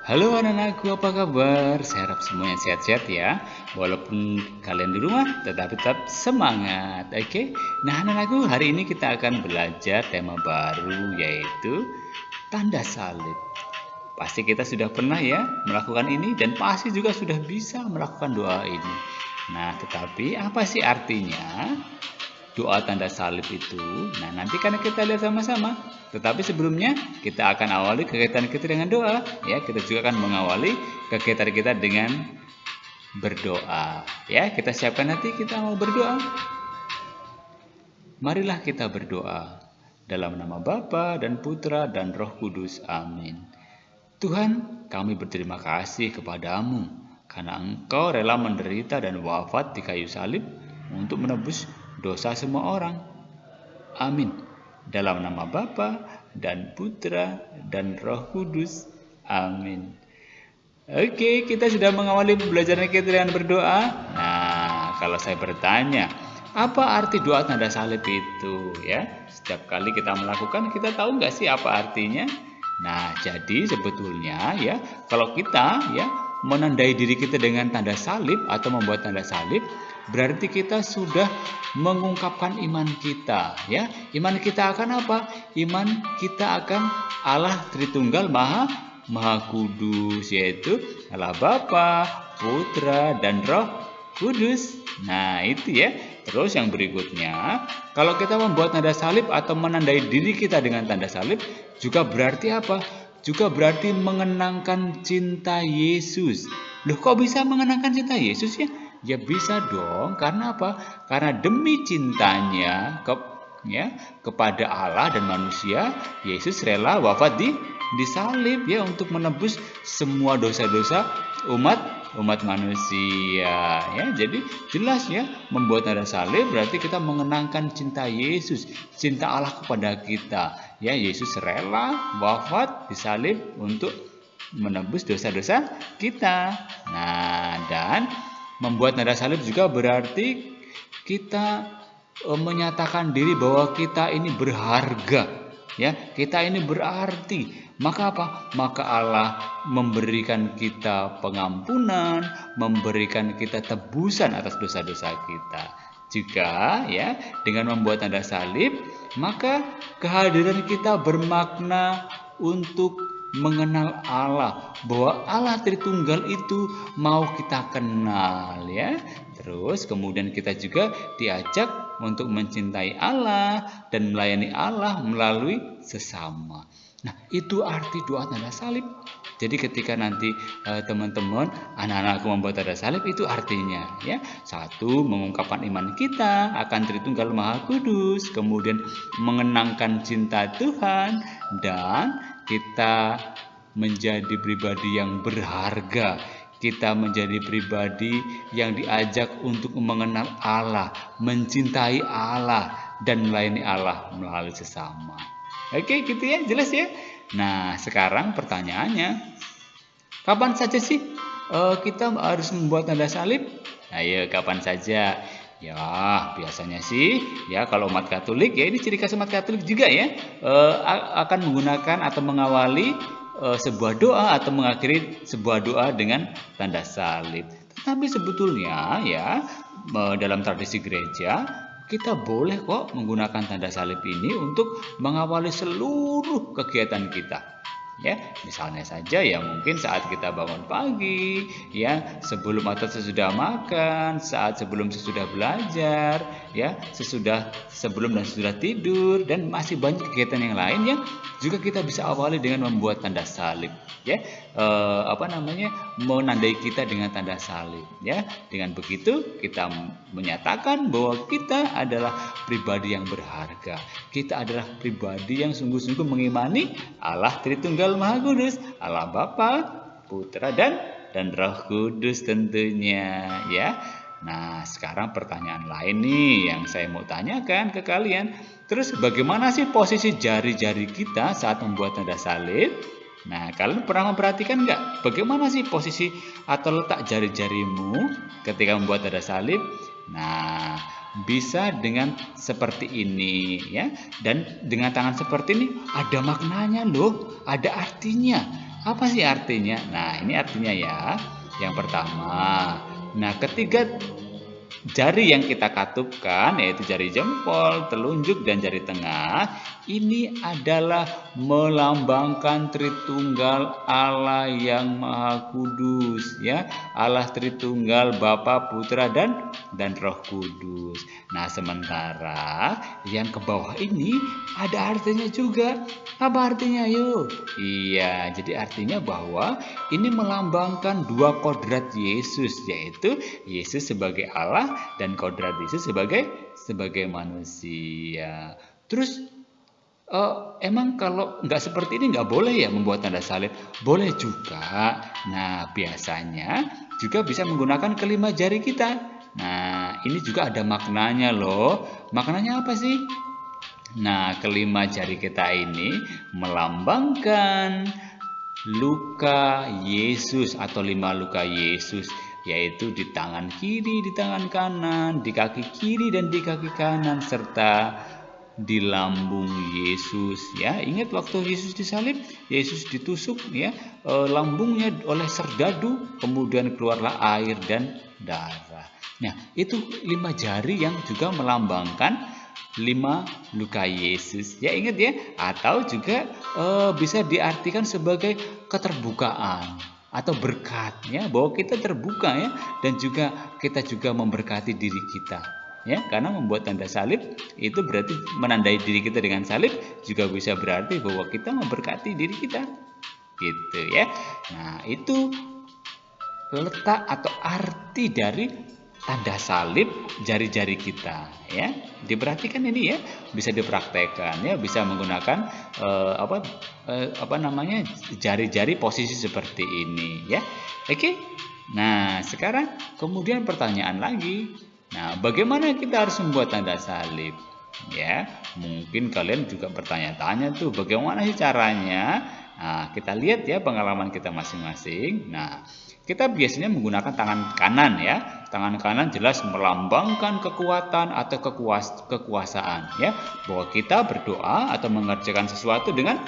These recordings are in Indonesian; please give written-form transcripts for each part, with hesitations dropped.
Halo anak-anakku, apa kabar? Saya harap semuanya sehat-sehat ya. Walaupun kalian di rumah, tetapi tetap semangat. Oke? Nah, anak-anakku, hari ini kita akan belajar tema baru, yaitu tanda salib. Pasti kita sudah pernah ya melakukan ini, dan pasti juga sudah bisa melakukan doa ini. Nah, tetapi apa sih artinya doa tanda salib itu? Nah, nanti kan kita lihat sama-sama. Tetapi sebelumnya kita akan awali kegiatan kita dengan doa. Ya, kita juga akan mengawali kegiatan kita dengan berdoa. Ya, kita siapkan nanti kita mau berdoa. Marilah kita berdoa. Dalam nama Bapa dan Putra dan Roh Kudus. Amin. Tuhan, kami berterima kasih kepadamu karena Engkau rela menderita dan wafat di kayu salib untuk menebus dosa semua orang. Amin. Dalam nama Bapa dan Putra dan Roh Kudus. Amin. Oke, kita sudah mengawali pembelajaran kita dengan berdoa. Nah, kalau saya bertanya, apa arti doa tanda salib itu? Ya, setiap kali kita melakukan, kita tahu nggak sih apa artinya? Nah, jadi sebetulnya ya, kalau kita ya menandai diri kita dengan tanda salib atau membuat tanda salib, berarti kita sudah mengungkapkan iman kita. Ya, iman kita akan apa? Iman kita akan Allah Tritunggal Maha Kudus, yaitu Allah Bapa, Putra, dan Roh Kudus. Nah, itu ya. Terus yang berikutnya, kalau kita membuat tanda salib atau menandai diri kita dengan tanda salib, juga berarti apa? Juga berarti mengenangkan cinta Yesus. Loh, kok bisa mengenangkan cinta Yesus ya? Ya bisa dong, karena apa? Karena demi cintanya kepada Allah dan manusia, Yesus rela wafat di salib ya untuk menebus semua dosa-dosa umat manusia ya. Jadi jelas ya, membuat tanda salib berarti kita mengenangkan cinta Yesus, cinta Allah kepada kita. Ya, Yesus rela wafat di salib untuk menebus dosa-dosa kita. Nah, dan membuat tanda salib juga berarti kita menyatakan diri bahwa kita ini berharga. Ya, kita ini berarti. Maka apa? Maka Allah memberikan kita pengampunan, memberikan kita tebusan atas dosa-dosa kita. Juga ya, dengan membuat tanda salib, maka kehadiran kita bermakna untuk mengenal Allah, bahwa Allah Tritunggal itu mau kita kenal ya. Terus kemudian kita juga diajak untuk mencintai Allah dan melayani Allah melalui sesama. Nah, itu arti doa tanda salib. Jadi ketika nanti teman-teman, anak-anakku membuat tanda salib, itu artinya ya, satu, mengungkapkan iman kita akan Tritunggal Maha Kudus, kemudian mengenangkan cinta Tuhan, dan kita menjadi pribadi yang berharga. Kita menjadi pribadi yang diajak untuk mengenal Allah, mencintai Allah, dan melayani Allah melalui sesama. Oke, gitu ya, jelas ya. Nah, sekarang pertanyaannya, kapan saja sih kita harus membuat tanda salib? Ayo, kapan saja? Ya, biasanya sih ya kalau umat Katolik ya, ini ciri khas umat Katolik juga ya, akan menggunakan atau mengawali sebuah doa atau mengakhiri sebuah doa dengan tanda salib. Tetapi sebetulnya ya, dalam tradisi gereja kita boleh kok menggunakan tanda salib ini untuk mengawali seluruh kegiatan kita. Ya, misalnya saja ya, mungkin saat kita bangun pagi, ya, sebelum atau sesudah makan, saat sebelum sesudah belajar, ya, sebelum dan sesudah tidur, dan masih banyak kegiatan yang lain yang juga kita bisa awali dengan membuat tanda salib, ya. Menandai kita dengan tanda salib, ya. Dengan begitu kita menyatakan bahwa kita adalah pribadi yang berharga. Kita adalah pribadi yang sungguh-sungguh mengimani Allah Tritunggal Maha Kudus, Allah Bapa, Putra, dan Roh Kudus tentunya ya. Nah, sekarang pertanyaan lain nih yang saya mau tanyakan ke kalian. Terus bagaimana sih posisi jari-jari kita saat membuat tanda salib? Nah, kalian pernah memperhatikan nggak? Bagaimana sih posisi atau letak jari-jarimu ketika membuat tanda salib? Nah, bisa dengan seperti ini ya. Dan dengan tangan seperti ini ada maknanya loh, ada artinya. Apa sih artinya? Nah, ini artinya ya. Yang pertama, nah ketiga jari yang kita katupkan, yaitu jari jempol, telunjuk, dan jari tengah, ini adalah melambangkan Tritunggal Allah yang Maha Kudus, ya, Allah Tritunggal, Bapa, Putra, dan Roh Kudus. Nah, sementara yang ke bawah ini ada artinya juga. Apa artinya? Yuk. Iya, jadi artinya bahwa ini melambangkan dua kodrat Yesus, yaitu Yesus sebagai Allah dan kodrat Yesus sebagai manusia. Terus emang kalau nggak seperti ini nggak boleh ya membuat tanda salib? Boleh juga. Nah, biasanya juga bisa menggunakan kelima jari kita. Nah, ini juga ada maknanya loh. Maknanya apa sih? Nah, kelima jari kita ini melambangkan luka Yesus atau 5 luka Yesus, yaitu di tangan kiri, di tangan kanan, di kaki kiri dan di kaki kanan, serta di lambung Yesus. Ya, ingat waktu Yesus disalib, Yesus ditusuk ya, lambungnya oleh serdadu, kemudian keluarlah air dan darah. Nah, itu 5 jari yang juga melambangkan 5 luka Yesus. Ya, ingat ya. Atau juga bisa diartikan sebagai keterbukaan atau berkat ya, bahwa kita terbuka ya, dan juga kita juga memberkati diri kita. Ya, karena membuat tanda salib itu berarti menandai diri kita dengan salib, juga bisa berarti bahwa kita memberkati diri kita. Gitu ya. Nah, itu letak atau arti dari tanda salib jari-jari kita ya. Diperhatikan ini ya, bisa dipraktekkan ya, bisa menggunakan jari-jari posisi seperti ini ya. Oke. Nah, sekarang kemudian pertanyaan lagi. Nah, bagaimana kita harus membuat tanda salib? Ya, mungkin kalian juga bertanya-tanya tuh, bagaimana sih caranya? Nah, kita lihat ya pengalaman kita masing-masing. Nah, kita biasanya menggunakan tangan kanan ya. Tangan kanan jelas melambangkan kekuatan atau kekuasaan ya. Bahwa kita berdoa atau mengerjakan sesuatu dengan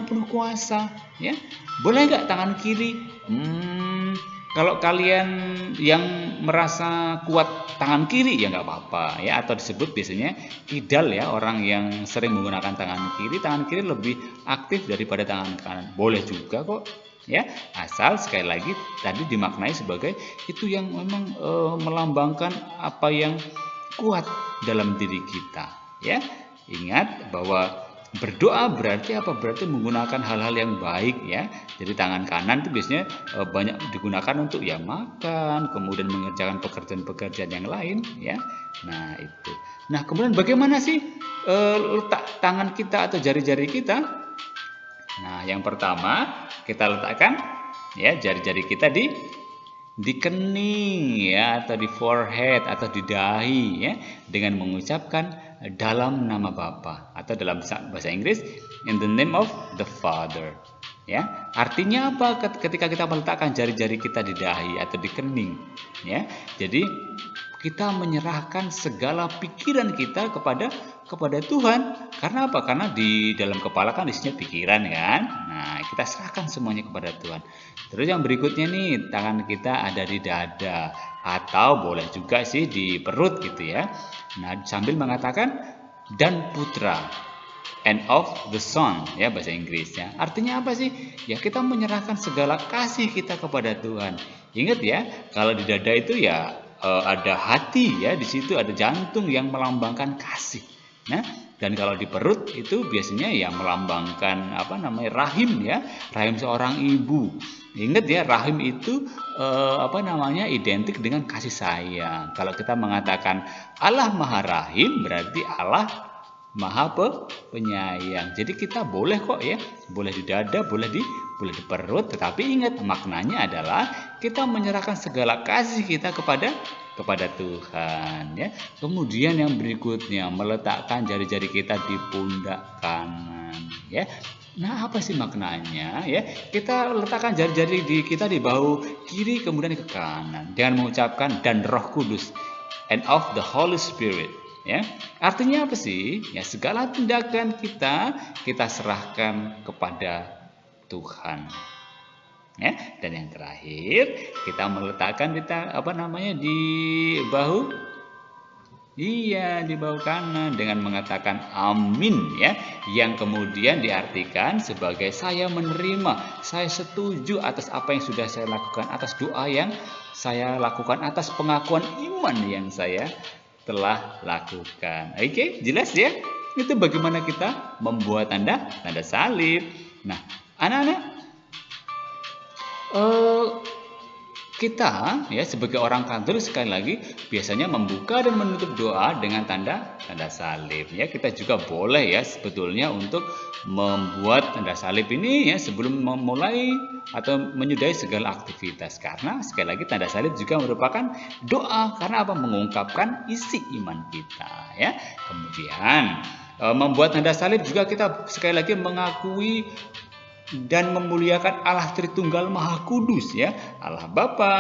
penuh kuasa ya. Boleh nggak tangan kiri? Kalau kalian yang merasa kuat tangan kiri ya nggak apa-apa ya, atau disebut biasanya kidal ya, orang yang sering menggunakan tangan kiri lebih aktif daripada tangan kanan. Boleh juga kok ya, asal sekali lagi tadi dimaknai sebagai itu yang memang melambangkan apa yang kuat dalam diri kita ya. Ingat bahwa berdoa berarti apa? Berarti menggunakan hal-hal yang baik ya. Jadi tangan kanan itu biasanya banyak digunakan untuk ya makan, kemudian mengerjakan pekerjaan-pekerjaan yang lain ya. Nah, itu. Nah, kemudian bagaimana sih letak tangan kita atau jari-jari kita? Nah, yang pertama kita letakkan ya jari-jari kita di kening ya, atau di forehead atau di dahi ya, dengan mengucapkan dalam nama Bapa, atau dalam bahasa Inggris in the name of the Father ya. Artinya apa ketika kita meletakkan jari-jari kita di dahi atau di kening ya? Jadi kita menyerahkan segala pikiran kita kepada Tuhan. Karena apa? Karena di dalam kepala kan isinya pikiran kan. Nah, kita serahkan semuanya kepada Tuhan. Terus yang berikutnya nih, tangan kita ada di dada atau boleh juga sih di perut gitu ya. Nah, sambil mengatakan dan putra, and of the Son ya, bahasa Inggrisnya. Artinya apa sih? Ya, kita menyerahkan segala kasih kita kepada Tuhan. Ingat ya, kalau di dada itu ya ada hati ya, di situ ada jantung yang melambangkan kasih. Nah, dan kalau di perut itu biasanya yang melambangkan rahim ya, rahim seorang ibu. Ingat ya, rahim itu identik dengan kasih sayang. Kalau kita mengatakan Allah Maha Rahim, berarti Allah Maha Penyayang. Jadi kita boleh kok ya, boleh di dada, boleh di perut, tetapi ingat maknanya adalah kita menyerahkan segala kasih kita kepada Tuhan ya. Kemudian yang berikutnya, meletakkan jari-jari kita di pundak kanan ya. Nah, apa sih maknanya ya? Kita letakkan jari-jari kita di bahu kiri kemudian ke kanan dengan mengucapkan dan Roh Kudus and of the Holy Spirit ya. Artinya apa sih? Ya, segala tindakan kita serahkan kepada Tuhan Ya, dan yang terakhir kita meletakkan di bahu. Iya, di bahu kanan dengan mengatakan amin ya, yang kemudian diartikan sebagai saya menerima, saya setuju atas apa yang sudah saya lakukan, atas doa yang saya lakukan, atas pengakuan iman yang saya telah lakukan. Oke, jelas ya? Itu bagaimana kita membuat tanda salib. Nah, anak-anak, kita ya sebagai orang Katolik sekali lagi biasanya membuka dan menutup doa dengan tanda salib ya. Kita juga boleh ya sebetulnya untuk membuat tanda salib ini ya sebelum memulai atau menyudahi segala aktivitas, karena sekali lagi tanda salib juga merupakan doa, karena apa? Mengungkapkan isi iman kita ya. Kemudian membuat tanda salib juga kita sekali lagi mengakui dan memuliakan Allah Tritunggal Maha Kudus ya, Allah Bapa,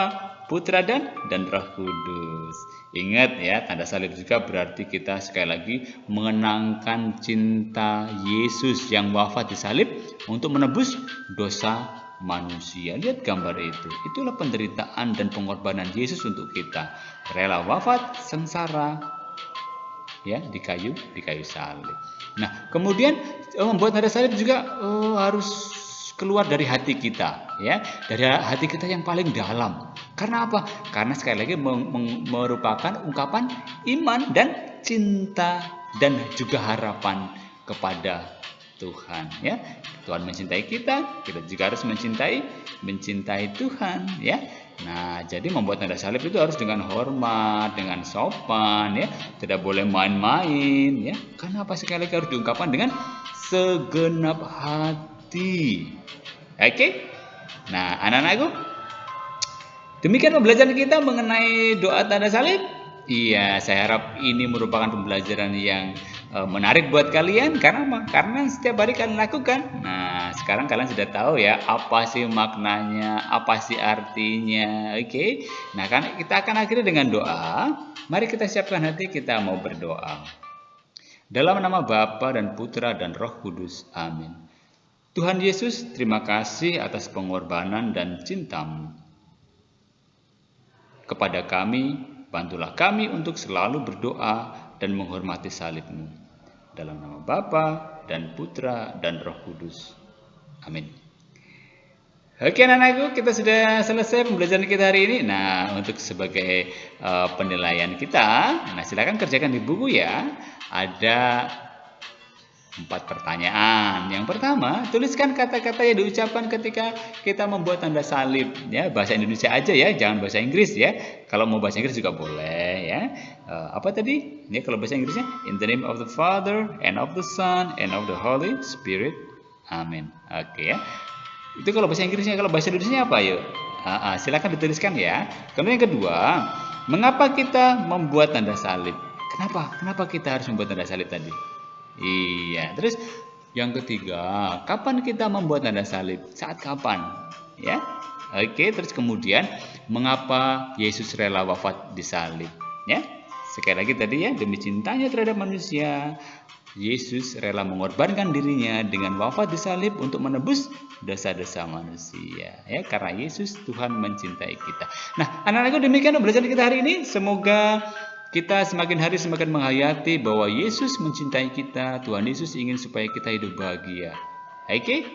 Putra dan Roh Kudus. Ingat ya, tanda salib juga berarti kita sekali lagi mengenangkan cinta Yesus yang wafat di salib untuk menebus dosa manusia. Lihat gambar itu. Itulah penderitaan dan pengorbanan Yesus untuk kita. Rela wafat, sengsara ya di kayu salib. Nah, kemudian membuat tanda salib juga harus keluar dari hati kita ya, dari hati kita yang paling dalam. Karena apa? Karena sekali lagi merupakan ungkapan iman dan cinta dan juga harapan kepada Tuhan ya. Tuhan mencintai kita, kita juga harus mencintai Tuhan ya. Nah, jadi membuat tanda salib itu harus dengan hormat, dengan sopan ya, tidak boleh main-main ya. Karena apa? Sekali lagi harus diungkapkan dengan segenap hati. Oke? Nah, anak-anakku, demikian pembelajaran kita mengenai doa tanda salib. Iya, saya harap ini merupakan pembelajaran yang menarik buat kalian. Karena apa? Karena setiap hari kalian lakukan. Nah, sekarang kalian sudah tahu ya apa sih maknanya, apa sih artinya. Oke? Nah, kan kita akan akhiri dengan doa. Mari kita siapkan hati, kita mau berdoa. Dalam nama Bapa dan Putra dan Roh Kudus. Amin. Tuhan Yesus, terima kasih atas pengorbanan dan cinta-Mu kepada kami. Bantulah kami untuk selalu berdoa dan menghormati salib-Mu. Dalam nama Bapa dan Putra dan Roh Kudus. Amin. Oke anak-anakku, kita sudah selesai pembelajaran kita hari ini. Nah, untuk sebagai penilaian kita, nah silakan kerjakan di buku ya. Ada 4 pertanyaan. Yang pertama, tuliskan kata-kata yang diucapkan ketika kita membuat tanda salib ya, bahasa Indonesia aja ya, jangan bahasa Inggris ya. Kalau mau bahasa Inggris juga boleh ya. Apa tadi? Ya, kalau bahasa Inggrisnya in the name of the Father and of the Son and of the Holy Spirit. Amin. Oke ya. Itu kalau bahasa Inggrisnya. Kalau bahasa Indonesia apa yuk? Silakan dituliskan ya. Kemudian yang kedua, mengapa kita membuat tanda salib? Kenapa kita harus membuat tanda salib tadi? Iya, terus yang ketiga, kapan kita membuat tanda salib? Saat kapan? Ya, oke. Terus kemudian, mengapa Yesus rela wafat di salib? Ya, sekali lagi tadi ya, demi cintanya terhadap manusia, Yesus rela mengorbankan dirinya dengan wafat di salib untuk menebus dosa-dosa manusia. Ya, karena Yesus Tuhan mencintai kita. Nah, anak-anakku, demikian pembelajaran kita hari ini. Semoga kita semakin hari semakin menghayati bahwa Yesus mencintai kita. Tuhan Yesus ingin supaya kita hidup bahagia. Oke?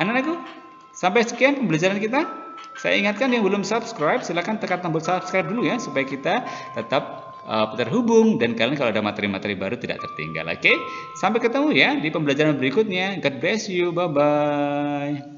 Anak-anakku, sampai sekian pembelajaran kita. Saya ingatkan yang belum subscribe, silakan tekan tombol subscribe dulu ya, supaya kita tetap terhubung dan kalian kalau ada materi-materi baru tidak tertinggal. Oke? Sampai ketemu ya di pembelajaran berikutnya. God bless you. Bye-bye.